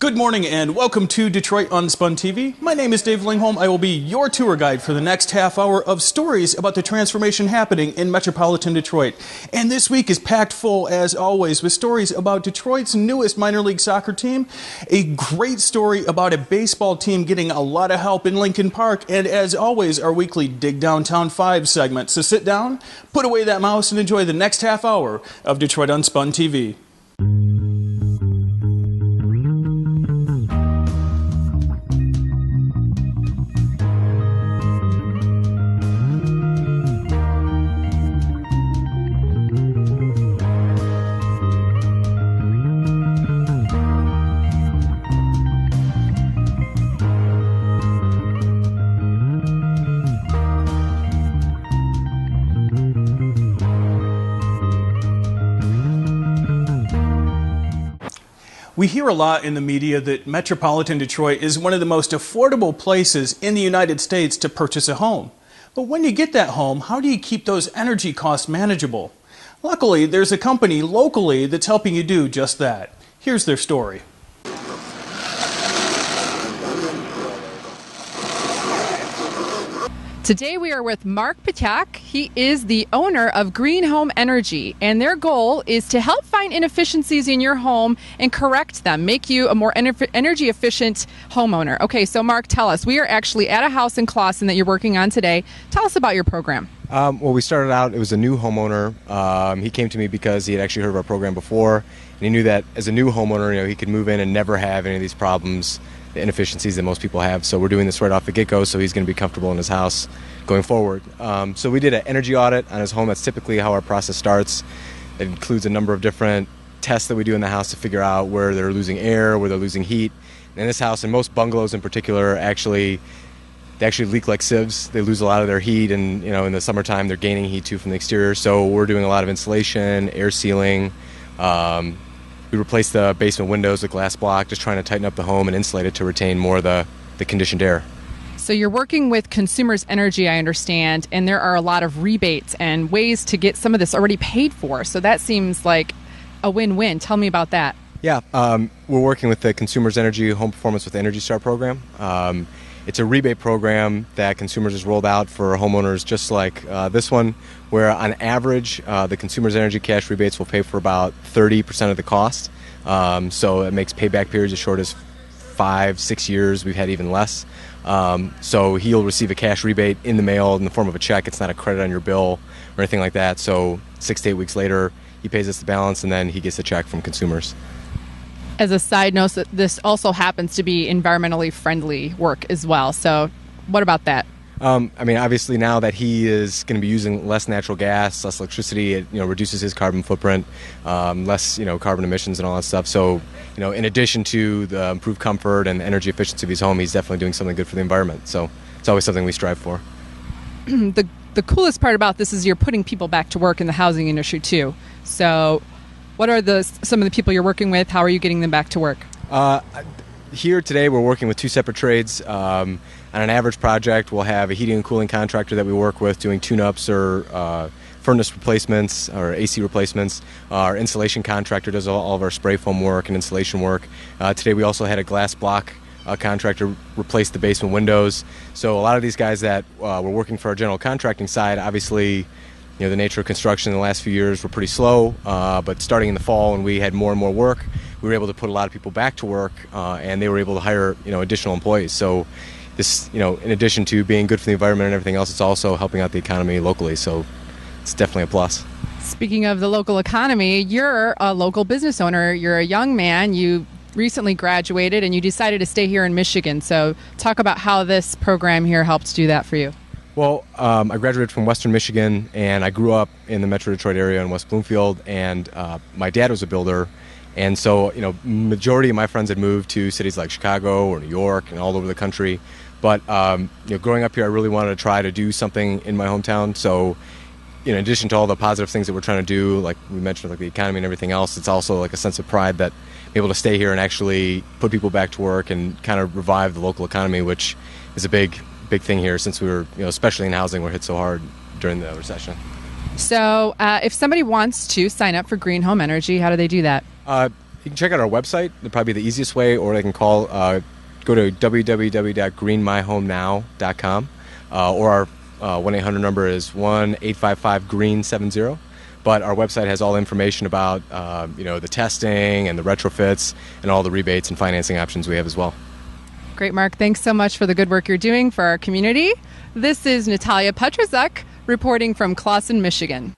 Good morning and welcome to Detroit UnspunTV. My name is Dave Lingholm. I will be your tour guide for the next half hour of stories about the transformation happening in metropolitan Detroit. And this week is packed full, as always, with stories about Detroit's newest minor league soccer team, a great story about a baseball team getting a lot of help in Lincoln Park, and as always, our weekly Dig Downtown 5 segment. So sit down, put away that mouse, and enjoy the next half hour of Detroit UnspunTV. We hear a lot in the media that metropolitan Detroit is one of the most affordable places in the United States to purchase a home. But when you get that home, how do you keep those energy costs manageable? Luckily, there's a company locally that's helping you do just that. Here's their story. Today we are with Mark Pytiak. He is the owner of Green Home Energy, and their goal is to help find inefficiencies in your home and correct them, make you a more energy efficient homeowner. Okay, so Mark, tell us, we are actually at a house in Clawson that you're working on today. Tell us about your program. Well, we started out, it was a new homeowner. He came to me because he had actually heard of our program before, and he knew that as a new homeowner, he could move in and never have any of these problems, the inefficiencies that most people have. So we're doing this right off the get-go, so he's going to be comfortable in his house going forward. So we did an energy audit on his home. That's typically how our process starts. It includes a number of different tests that we do in the house to figure out where they're losing air, where they're losing heat. And in this house, and most bungalows in particular, they actually leak like sieves. They lose a lot of their heat, and in the summertime they're gaining heat too from the exterior. So we're doing a lot of insulation, air sealing. We replaced the basement windows with glass block, just trying to tighten up the home and insulate it to retain more of the conditioned air. So you're working with Consumers Energy, I understand, and there are a lot of rebates and ways to get some of this already paid for. So that seems like a win-win. Tell me about that. Yeah, we're working with the Consumers Energy Home Performance with Energy Star program. It's a rebate program that Consumers has rolled out for homeowners just like this one, where on average the Consumers Energy cash rebates will pay for about 30% of the cost. So it makes payback periods as short as 5-6 years. We've had even less. So he'll receive a cash rebate in the mail in the form of a check. It's not a credit on your bill or anything like that. So 6 to 8 weeks later, he pays us the balance, and then he gets a check from Consumers. As a side note, this also happens to be environmentally friendly work as well. So what about that? Obviously now that he is going to be using less natural gas, less electricity, it reduces his carbon footprint, less carbon emissions and all that stuff. So in addition to the improved comfort and energy efficiency of his home, he's definitely doing something good for the environment. So it's always something we strive for. The coolest part about this is you're putting people back to work in the housing industry too. So what are some of the people you're working with? How are you getting them back to work? Here today we're working with two separate trades. On an average project, we'll have a heating and cooling contractor that we work with doing tune-ups or furnace replacements or AC replacements. Our insulation contractor does all of our spray foam work and insulation work. Today we also had a glass block contractor replace the basement windows. So a lot of these guys that were working for our general contracting side, obviously the nature of construction in the last few years were pretty slow, but starting in the fall when we had more and more work, we were able to put a lot of people back to work, and they were able to hire additional employees. So this, in addition to being good for the environment and everything else, it's also helping out the economy locally. So it's definitely a plus. Speaking of the local economy, you're a local business owner. You're a young man. You recently graduated and you decided to stay here in Michigan. So talk about how this program here helped do that for you. Well, I graduated from Western Michigan, and I grew up in the Metro Detroit area in West Bloomfield, and my dad was a builder. And so, majority of my friends had moved to cities like Chicago or New York and all over the country. But, growing up here, I really wanted to try to do something in my hometown. So, in addition to all the positive things that we're trying to do, like we mentioned, like the economy and everything else, it's also like a sense of pride that I'm able to stay here and actually put people back to work and kind of revive the local economy, which is a big thing here since we were, especially in housing, we're hit so hard during the recession. So if somebody wants to sign up for Green Home Energy, how do they do that? You can check out our website, probably the easiest way, or they can call, go to www.greenmyhomenow.com, or our 1-800 number is 1-855-GREEN-70. But our website has all information about the testing and the retrofits and all the rebates and financing options we have as well. Great, Mark. Thanks so much for the good work you're doing for our community. This is Natalia Petrozek reporting from Clawson, Michigan.